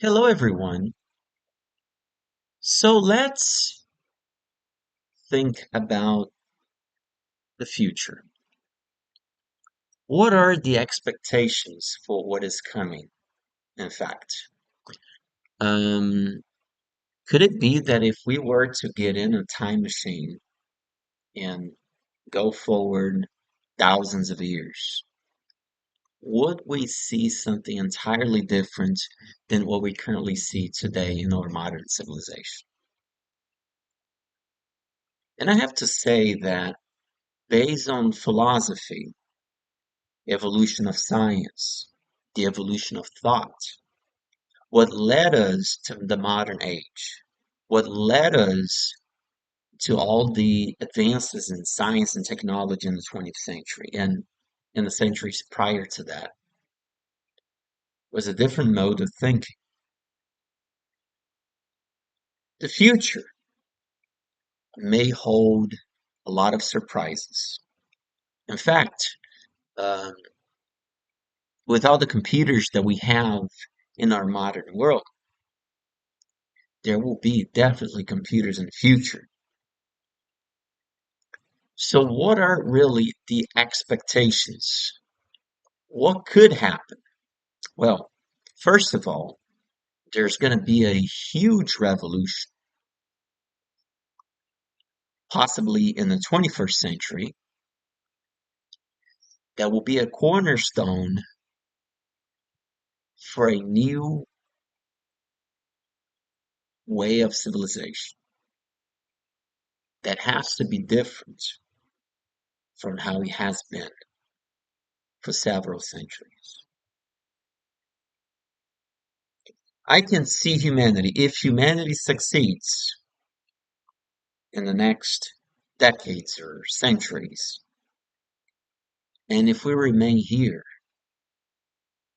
Hello, everyone. So let's think about the future. What are the expectations for what is coming, in fact? Um, could it be that if we were to get in a time machine and go forward thousands of years, would we see something entirely different than what we currently see today in our modern civilization? And I have to say that based on philosophy, evolution of science, the evolution of thought, what led us to the modern age, what led us to all the advances in science and technology in the 20th century and in the centuries prior to that was a different mode of thinking. The future may hold a lot of surprises. In fact, um, with all the computers that we have in our modern world, there will be definitely computers in the future. So, what are really the expectations? What could happen? Well, first of all, there's going to be a huge revolution, possibly in the 21st century, that will be a cornerstone for a new way of civilization that has to be different from how it has been for several centuries. I can see humanity, if humanity succeeds in the next decades or centuries, and if we remain here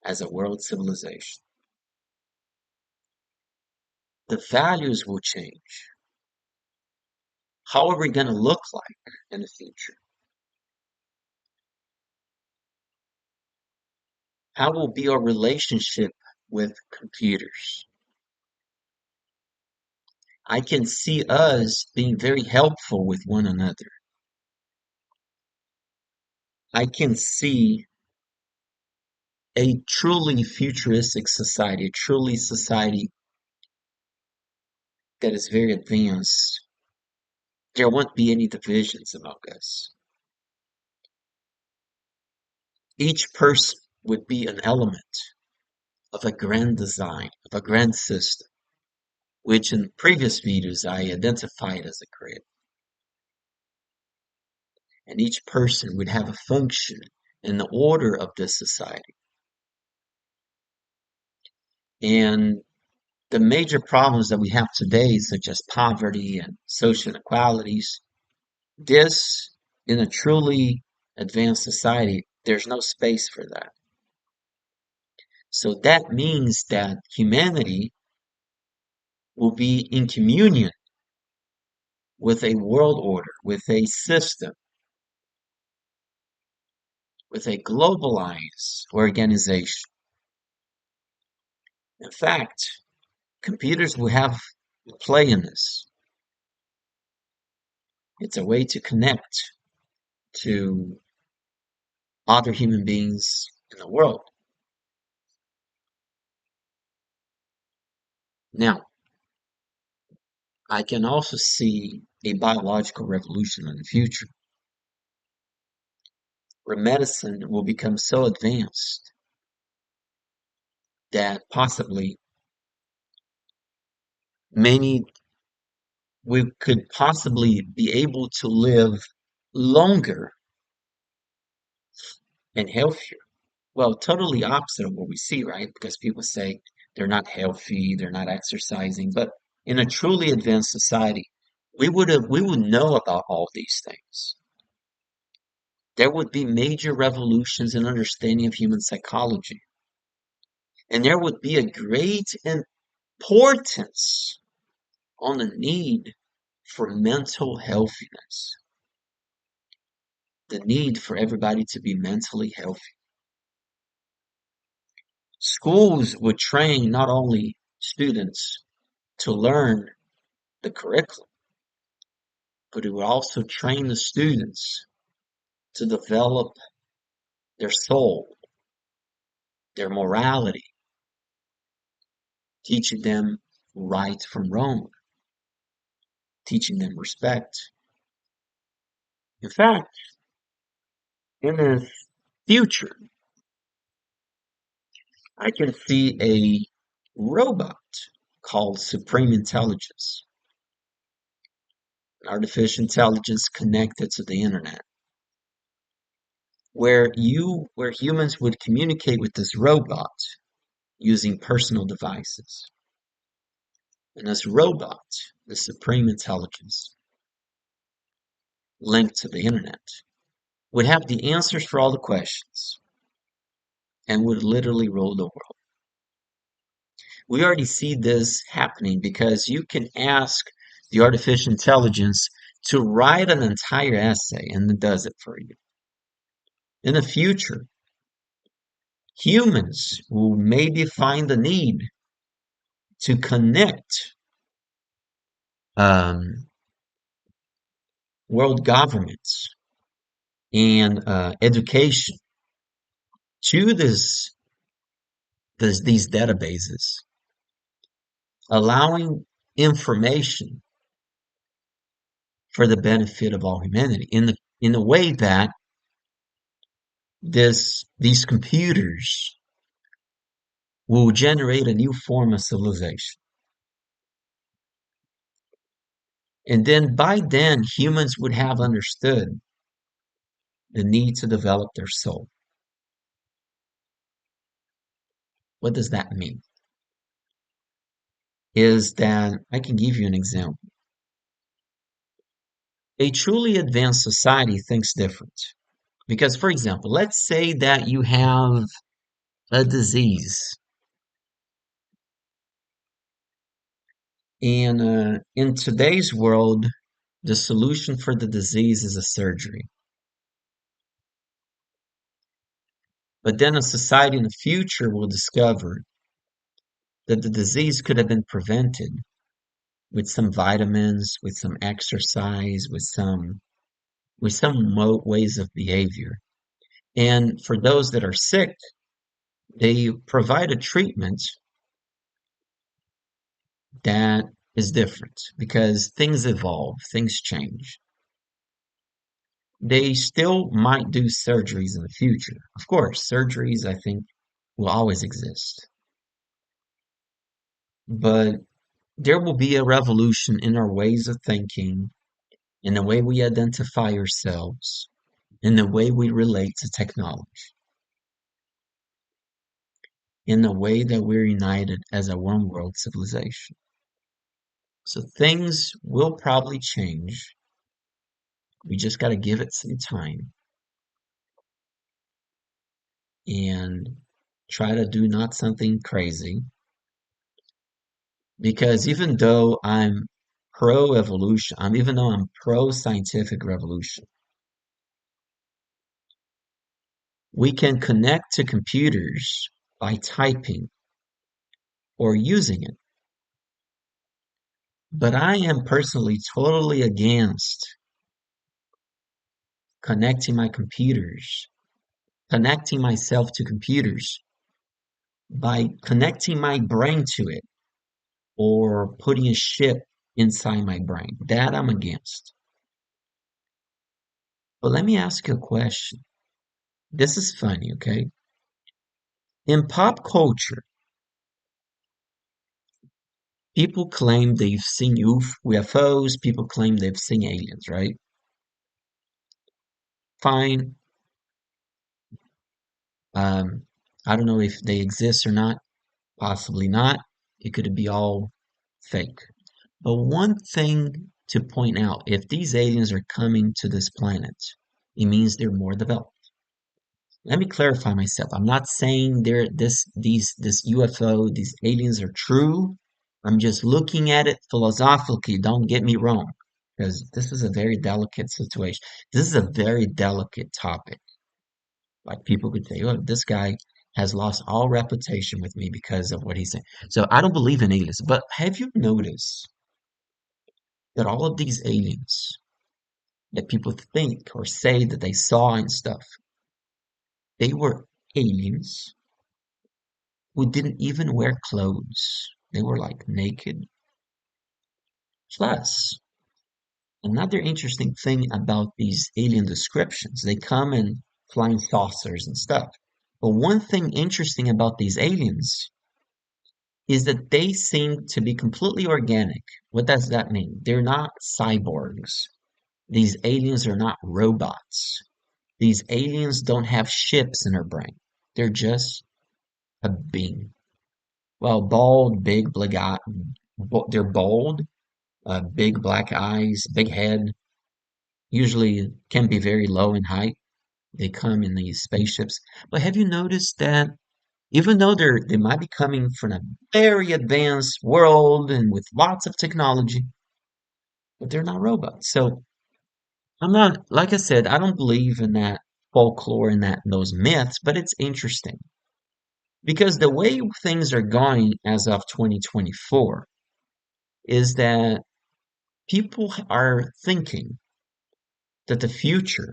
as a world civilization, the values will change. How are we going to look like in the future? How will be our relationship with computers? I can see us being very helpful with one another. I can see a truly futuristic society, a truly society that is very advanced. There won't be any divisions among us. Each person would be an element of a grand design, of a grand system, which in previous videos I identified as a grid. And each person would have a function in the order of this society. And the major problems that we have today, such as poverty and social inequalities, this, in a truly advanced society, there's no space for that. So that means that humanity will be in communion with a world order, with a system, with a globalized organization. In fact, computers will have a play in this. It's a way to connect to other human beings in the world. Now, I can also see a biological revolution in the future where medicine will become so advanced that possibly many we could possibly be able to live longer and healthier. Well, totally opposite of what we see, right? Because people say they're not healthy, they're not exercising, but in a truly advanced society, we would know about all these things. There would be major revolutions in understanding of human psychology, and there would be a great importance on the need for mental healthiness, the need for everybody to be mentally healthy. Schools would train not only students to learn the curriculum, but it would also train the students to develop their soul, their morality, teaching them right from wrong, teaching them respect. In fact, in the future, I can see a robot called Supreme Intelligence, an artificial intelligence connected to the internet, where humans would communicate with this robot using personal devices. And this robot, the Supreme Intelligence, linked to the internet, would have the answers for all the questions and would literally rule the world. We already see this happening because you can ask the artificial intelligence to write an entire essay and it does it for you. In the future, humans will maybe find the need to connect um, world governments and education to these databases, allowing information for the benefit of all humanity in the way that these computers will generate a new form of civilization. And then by then, humans would have understood the need to develop their soul. What does that mean? Is that I can give you an example. A truly advanced society thinks different. Because, for example, let's say that you have a disease, and in today's world, the solution for the disease is a surgery. But then a society in the future will discover that the disease could have been prevented with some vitamins, with some exercise, with some ways of behavior. And for those that are sick, they provide a treatment that is different because things evolve, things change. They still might do surgeries in the future. Of course, surgeries, I think, will always exist. But there will be a revolution in our ways of thinking, in the way we identify ourselves, in the way we relate to technology, in the way that we're united as a one world civilization. So things will probably change. We just got to give it some time and try to do not something crazy. Because even though I'm pro evolution, even though I'm pro scientific revolution, we can connect to computers by typing or using it. But I am personally totally against connecting my computers, connecting myself to computers by connecting my brain to it or putting a chip inside my brain. That I'm against. But let me ask you a question. This is funny, okay? In pop culture, people claim they've seen UFOs, people claim they've seen aliens, right? Fine. Um, I don't know if they exist or not. Possibly not. It could be all fake. But one thing to point out, if these aliens are coming to this planet, it means they're more developed. Let me clarify myself. I'm not saying this UFO, these aliens are true. I'm just looking at it philosophically. Don't get me wrong, because this is a very delicate situation. This is a very delicate topic. Like people could say, "Oh, this guy, has lost all reputation with me because of what he's saying. So I don't believe in aliens. But have you noticed that all of these aliens that people think or say that they saw and stuff, they were aliens who didn't even wear clothes. They were like naked. Plus, another interesting thing about these alien descriptions, they come in flying saucers and stuff. But one thing interesting about these aliens is that they seem to be completely organic. What does that mean? They're not cyborgs. These aliens are not robots. These aliens don't have chips in their brain. They're just a being. Well, bald, big, black eye. They're bald, big black eyes, big head. Usually can be very low in height. They come in these spaceships. But have you noticed that even though they might be coming from a very advanced world and with lots of technology, but they're not robots. So I'm not, like I said, I don't believe in that folklore and that those myths, but it's interesting because the way things are going as of 2024 is that people are thinking that the future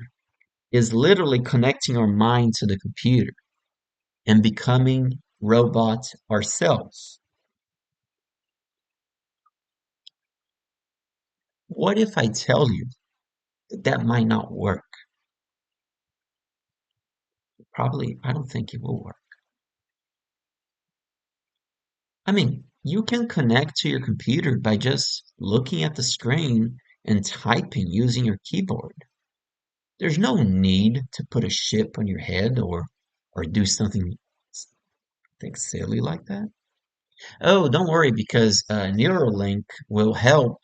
is literally connecting our mind to the computer and becoming robots ourselves. What if I tell you that that might not work? Probably, I don't think it will work. I mean, you can connect to your computer by just looking at the screen and typing using your keyboard. There's no need to put a chip on your head or do something think silly like that. Oh, don't worry because Neuralink will help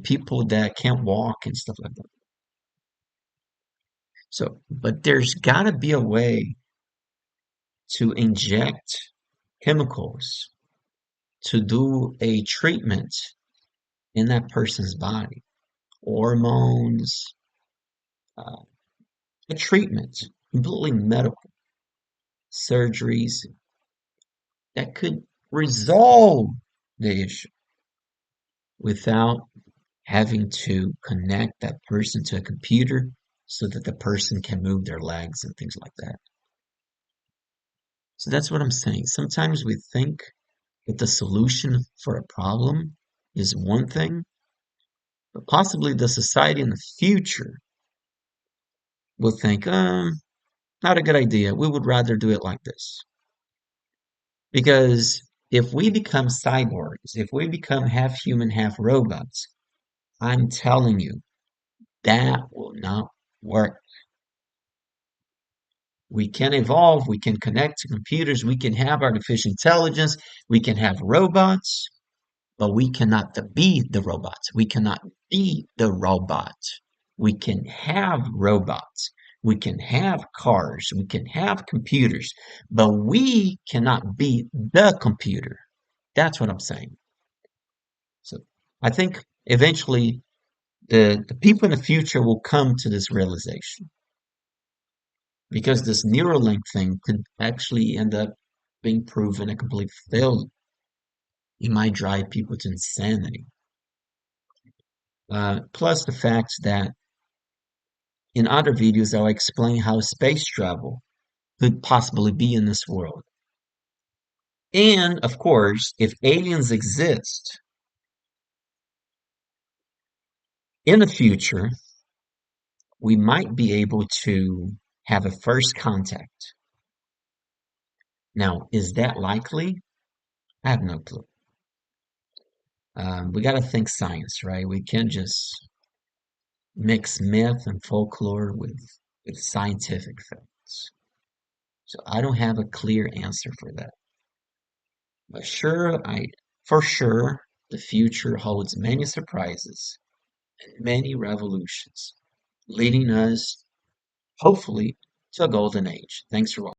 people that can't walk and stuff like that. So, but there's got to be a way to inject chemicals to do a treatment in that person's body, hormones, uh, a treatment, completely medical surgeries that could resolve the issue without having to connect that person to a computer so that the person can move their legs and things like that. So that's what I'm saying. Sometimes we think that the solution for a problem is one thing, but possibly the society in the future will think, not a good idea. We would rather do it like this. Because if we become cyborgs, if we become half human, half robots, I'm telling you, that will not work. We can evolve, we can connect to computers, we can have artificial intelligence, we can have robots, but we cannot be the robots. We cannot be the robot. We can have robots. We can have cars. We can have computers, but we cannot be the computer. That's what I'm saying. So I think eventually the people in the future will come to this realization because this Neuralink thing could actually end up being proven a complete failure. It might drive people to insanity. Plus the fact that in other videos I'll explain how space travel could possibly be in this world. And of course, if aliens exist in the future, we might be able to have a first contact. Now, is that likely? I have no clue. We got to think science, right? We can't just mix myth and folklore with scientific facts. So I don't have a clear answer for that. But for sure, the future holds many surprises and many revolutions, leading us, hopefully, to a golden age. Thanks for watching.